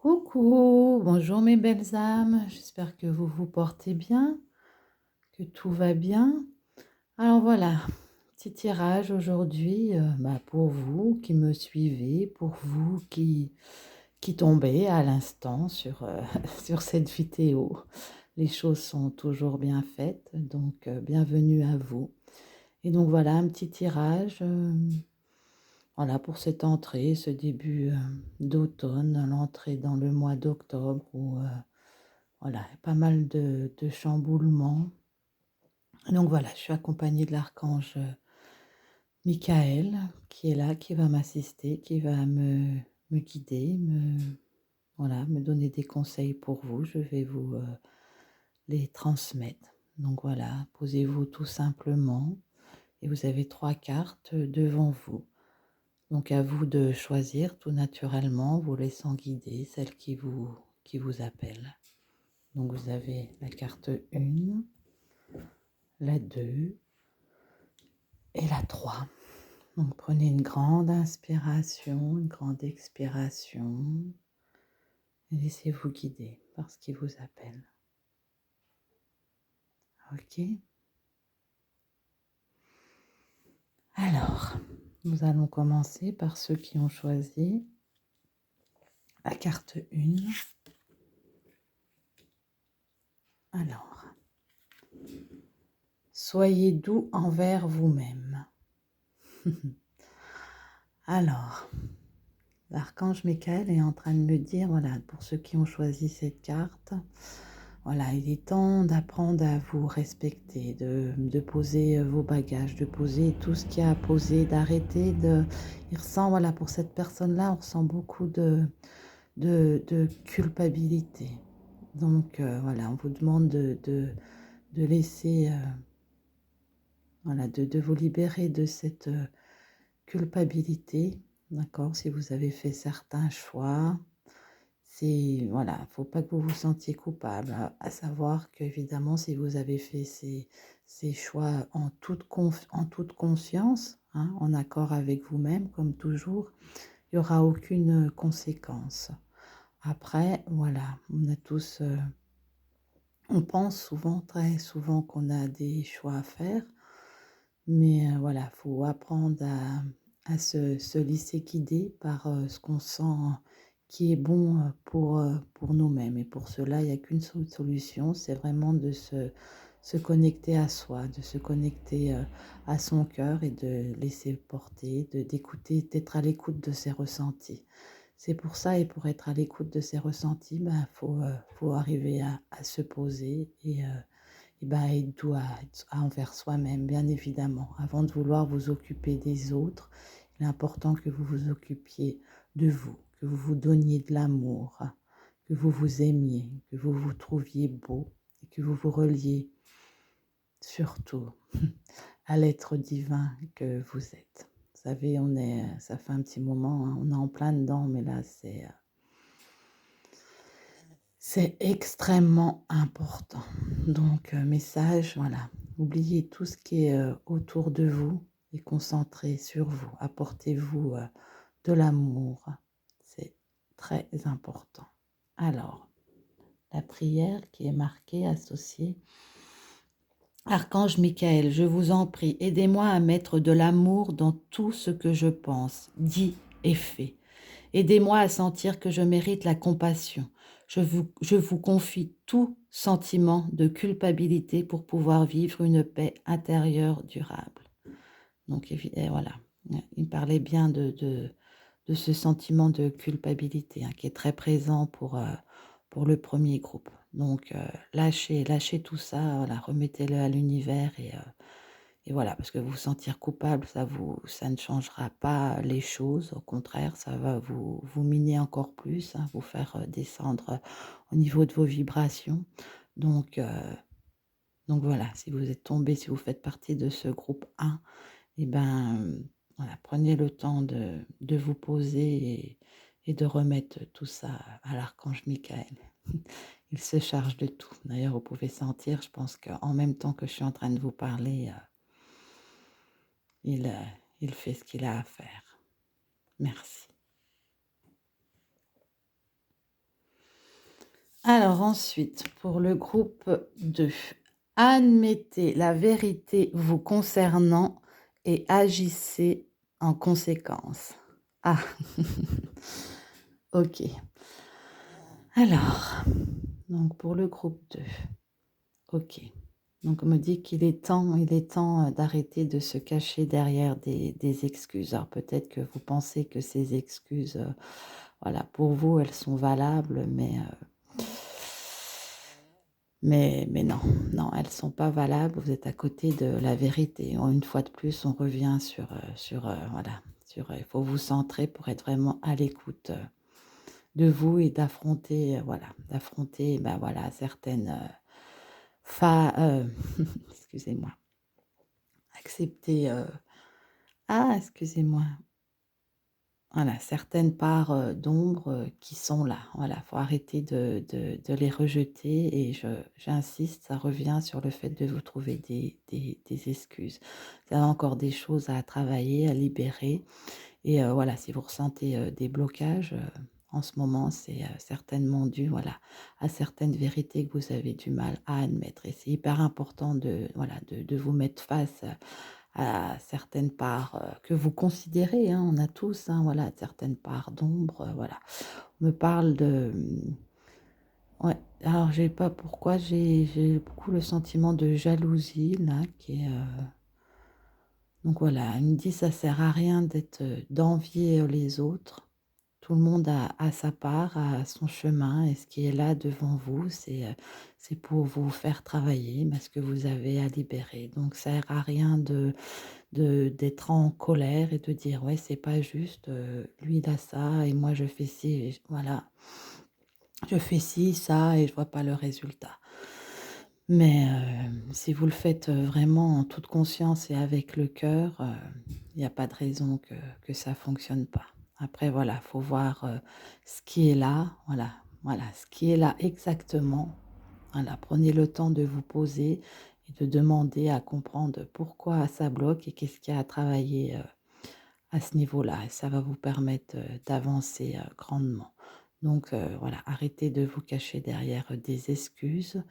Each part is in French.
Coucou, bonjour mes belles âmes, j'espère que vous vous portez bien, que tout va bien. Alors voilà, petit tirage aujourd'hui pour vous qui me suivez, pour vous qui tombez à l'instant sur cette vidéo. Les choses sont toujours bien faites, donc bienvenue à vous. Et donc voilà un petit tirage. Voilà pour cette entrée, ce début d'automne, l'entrée dans le mois d'octobre où voilà, pas mal de chamboulements. Donc voilà, je suis accompagnée de l'archange Michael qui est là, qui va m'assister, qui va me guider, voilà, me donner des conseils pour vous. Je vais vous les transmettre. Donc voilà, posez-vous tout simplement et vous avez 3 cartes devant vous. Donc à vous de choisir tout naturellement, vous laissant guider celle qui vous appelle. Donc vous avez la carte 1, la 2 et la 3. Donc prenez une grande inspiration, une grande expiration et laissez-vous guider par ce qui vous appelle. Ok? Alors, nous allons commencer par ceux qui ont choisi la carte 1. Alors, soyez doux envers vous-même. Alors, l'archange Michael est en train de me dire, voilà, pour ceux qui ont choisi cette carte, voilà, il est temps d'apprendre à vous respecter, de poser vos bagages, de poser tout ce qu'il y a à poser, d'arrêter de... Il ressent, voilà, pour cette personne-là, on ressent beaucoup de culpabilité. Donc, voilà, on vous demande de laisser, voilà, de vous libérer de cette culpabilité, d'accord? Si vous avez fait certains choix, c'est voilà, faut pas que vous vous sentiez coupable. À savoir qu'évidemment, si vous avez fait ces choix en toute conscience, hein, en accord avec vous-même, comme toujours, il n'y aura aucune conséquence. Après, voilà, on a tous, on pense souvent, très souvent, qu'on a des choix à faire, mais voilà, faut apprendre à se laisser guider par ce qu'on sent qui est bon pour nous-mêmes. Et pour cela, il n'y a qu'une seule solution, c'est vraiment de se connecter à soi, de se connecter à son cœur et de laisser porter, d'écouter, d'être à l'écoute de ses ressentis. C'est pour ça, et pour être à l'écoute de ses ressentis, faut arriver à se poser et être doux envers soi-même, bien évidemment. Avant de vouloir vous occuper des autres, il est important que vous vous occupiez de vous, que vous vous donniez de l'amour, que vous vous aimiez, que vous vous trouviez beau et que vous vous reliez surtout à l'être divin que vous êtes. Vous savez, ça fait un petit moment, hein, on est en plein dedans, mais là, c'est extrêmement important. Donc, message, voilà. Oubliez tout ce qui est autour de vous et concentrez sur vous. Apportez-vous de l'amour. C'est très important. Alors, la prière qui est marquée, associée. Archange Michael, je vous en prie, aidez-moi à mettre de l'amour dans tout ce que je pense, dis et fais. Aidez-moi à sentir que je mérite la compassion. Je vous confie tout sentiment de culpabilité pour pouvoir vivre une paix intérieure durable. Donc, voilà, il parlait bien de ce sentiment de culpabilité hein, qui est très présent pour le premier groupe. Donc, lâchez tout ça, voilà, remettez-le à l'univers et voilà, parce que vous vous sentir coupable, ça ne changera pas les choses. Au contraire, ça va vous miner encore plus, hein, vous faire descendre au niveau de vos vibrations. Donc, donc voilà, si vous êtes tombé, si vous faites partie de ce groupe 1, eh ben, voilà, prenez le temps de vous poser et de remettre tout ça à l'archange Michael. Il se charge de tout. D'ailleurs, vous pouvez sentir, je pense qu'en même temps que je suis en train de vous parler, il, euh, il fait ce qu'il a à faire. Merci. Alors ensuite, pour le groupe 2, admettez la vérité vous concernant et agissez en conséquence. Ah, OK. Alors, donc pour le groupe 2, OK. Donc on me dit qu'il est temps, d'arrêter de se cacher derrière des excuses. Alors peut-être que vous pensez que ces excuses, voilà, pour vous, elles sont valables, mais non, non, elles sont pas valables. Vous êtes à côté de la vérité. Une fois de plus, on revient voilà, il faut vous centrer pour être vraiment à l'écoute, de vous et d'affronter, voilà, d'affronter, bah, voilà, certaines, fa excusez-moi, accepter, excusez-moi. Voilà, certaines parts, d'ombre, qui sont là. Voilà, faut arrêter de les rejeter et j'insiste, ça revient sur le fait de vous trouver des excuses. Vous avez encore des choses à travailler, à libérer et voilà, si vous ressentez, des blocages, en ce moment, c'est, certainement dû, voilà, à certaines vérités que vous avez du mal à admettre et c'est hyper important de, voilà, de vous mettre face à certaines parts, que vous considérez, hein, on a tous, hein, voilà, certaines parts d'ombre, voilà. On me parle de, ouais, alors j'ai pas pourquoi j'ai beaucoup le sentiment de jalousie là qui est, donc voilà, il me dit: «Ça sert à rien d'envier, les autres. Tout le monde a sa part, a son chemin et ce qui est là devant vous, c'est pour vous faire travailler, bah, ce que vous avez à libérer. Donc ça sert à rien d'être en colère et de dire: «Ouais, c'est pas juste, lui il a ça et moi je fais ci et voilà, je fais ci, ça et je vois pas le résultat». Mais si vous le faites, vraiment en toute conscience et avec le cœur, il y a pas de raison que ça fonctionne pas. Après voilà, faut voir, ce qui est là, voilà, voilà, ce qui est là exactement. Voilà, prenez le temps de vous poser et de demander à comprendre pourquoi ça bloque et qu'est-ce qu'il y a à travailler, à ce niveau-là et ça va vous permettre, d'avancer, grandement. Donc voilà, arrêtez de vous cacher derrière, des excuses.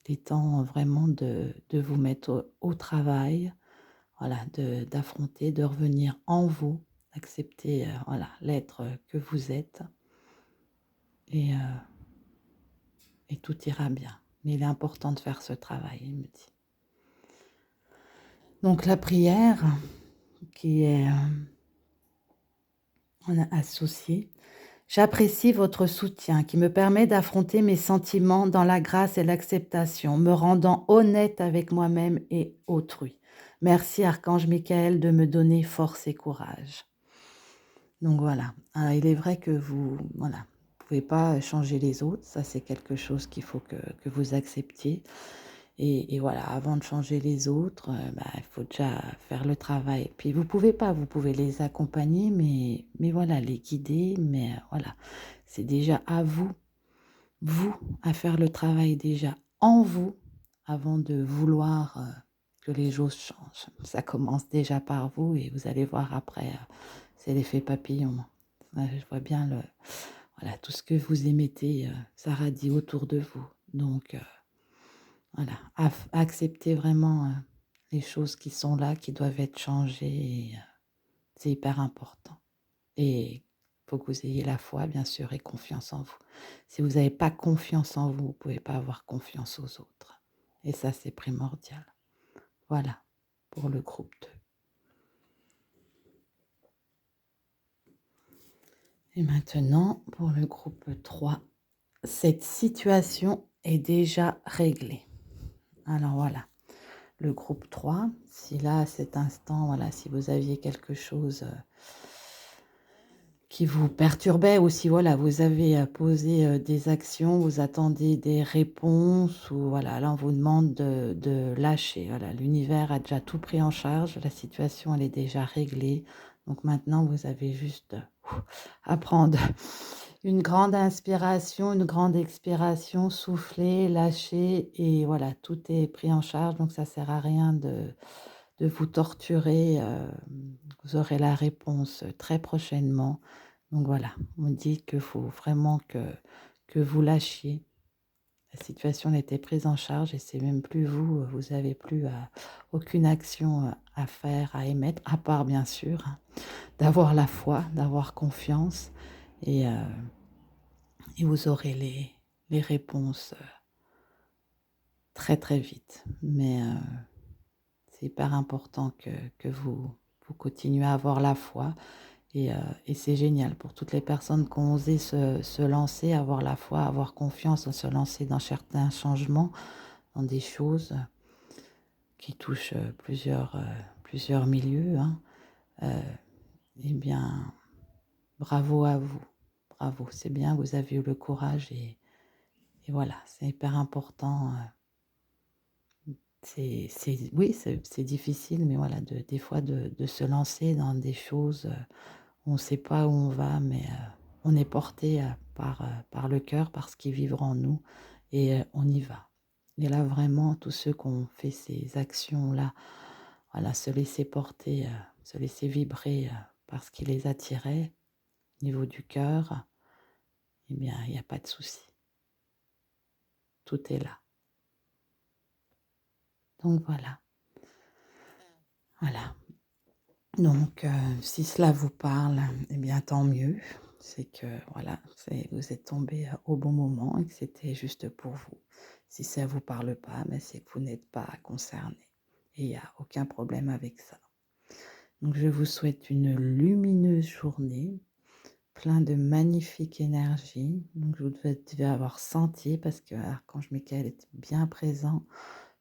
Il est temps vraiment de vous mettre au travail, voilà, d'affronter, de revenir en vous, accepter, voilà, l'être, que vous êtes et et tout ira bien. Mais il est important de faire ce travail, il me dit. Donc la prière qui est, on a associée. J'apprécie votre soutien qui me permet d'affronter mes sentiments dans la grâce et l'acceptation, me rendant honnête avec moi-même et autrui. Merci Archange Michael de me donner force et courage. Donc voilà, il est vrai que vous voilà, vous pouvez pas changer les autres, ça c'est quelque chose qu'il faut que vous acceptiez et voilà, avant de changer les autres, bah, il faut déjà faire le travail. Puis vous pouvez pas, vous pouvez les accompagner, mais voilà, les guider, mais voilà, c'est déjà à vous, vous, à faire le travail déjà en vous, avant de vouloir, que les choses changent. Ça commence déjà par vous et vous allez voir après, c'est l'effet papillon. Ouais, je vois bien voilà, tout ce que vous émettez, ça radie autour de vous. Donc voilà, accepter vraiment, les choses qui sont là, qui doivent être changées et c'est hyper important et il faut que vous ayez la foi bien sûr et confiance en vous. Si vous n'avez pas confiance en vous, vous ne pouvez pas avoir confiance aux autres et ça, c'est primordial. Voilà, pour le groupe 2 et maintenant pour le groupe 3. Cette situation est déjà réglée. Alors voilà. Le groupe 3, si là, à cet instant, voilà, si vous aviez quelque chose, qui vous perturbait ou si voilà, vous avez, posé, des actions, vous attendez des réponses ou voilà, là on vous demande de lâcher. Voilà, l'univers a déjà tout pris en charge, la situation elle est déjà réglée. Donc maintenant vous avez juste, à prendre une grande inspiration, une grande expiration, souffler, lâcher et voilà, tout est pris en charge donc ça sert à rien de vous torturer, vous aurez la réponse, très prochainement. Donc voilà, on dit qu'il faut vraiment que vous lâchiez, la situation n'était prise en charge et c'est même plus vous, vous avez plus, aucune action, à faire, à émettre, à part bien sûr, hein, d'avoir la foi, d'avoir confiance et heu et vous aurez les réponses, très, très vite. Mais c'est hyper important que vous continuez à avoir la foi et c'est génial pour toutes les personnes qui ont osé se lancer, avoir la foi, avoir confiance, se lancer dans certains changements, dans des choses qui touchent, plusieurs milieux, hein. Heu et bien, bravo à vous. Bravo, c'est bien, vous avez eu le courage et voilà, c'est hyper important, c'est oui, c'est difficile, mais voilà, des fois de se lancer dans des choses, on ne sait pas où on va, mais on est porté, par le cœur, par ce qui vivra en nous et on y va. Et là, vraiment, tous ceux qui ont fait ces actions-là, voilà, se laisser porter, se laisser vibrer, par ce qui les attirait au niveau du cœur, eh bien, il y a pas de souci. Tout est là. Donc voilà, voilà. Donc si cela vous parle, eh bien tant mieux. C'est que voilà, vous êtes tombé au bon moment et que c'était juste pour vous. Si ça vous parle pas, mais c'est que vous n'êtes pas concerné et il y a aucun problème avec ça. Donc je vous souhaite une lumineuse journée, plein de magnifique énergie. Donc vous devez avoir senti parce que quand je Michael était bien présent,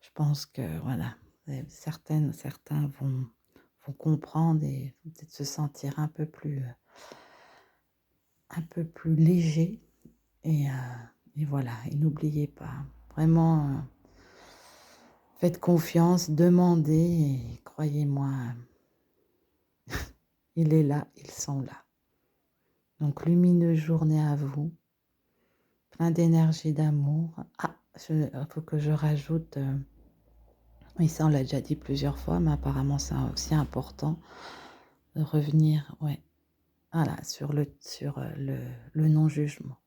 je pense que voilà, certains vont comprendre et peut-être se sentir un peu plus léger et voilà. Et n'oubliez pas, vraiment, faites confiance, demandez et croyez-moi, il est là, ils sont là. Donc lumineuse journée à vous, plein d'énergie, d'amour. Ah, il faut que je rajoute, oui ça on l'a déjà dit plusieurs fois, mais apparemment c'est aussi important de revenir, ouais, voilà, le non-jugement.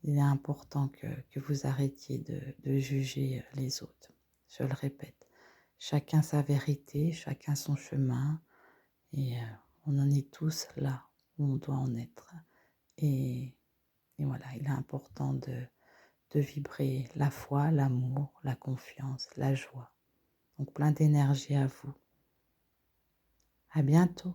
Il est important que vous arrêtiez de juger les autres. Je le répète, chacun sa vérité, chacun son chemin et on en est tous là où on doit en être. Et, et voilà, il est important de vibrer la foi, l'amour, la confiance, la joie. Donc plein d'énergie à vous. À bientôt.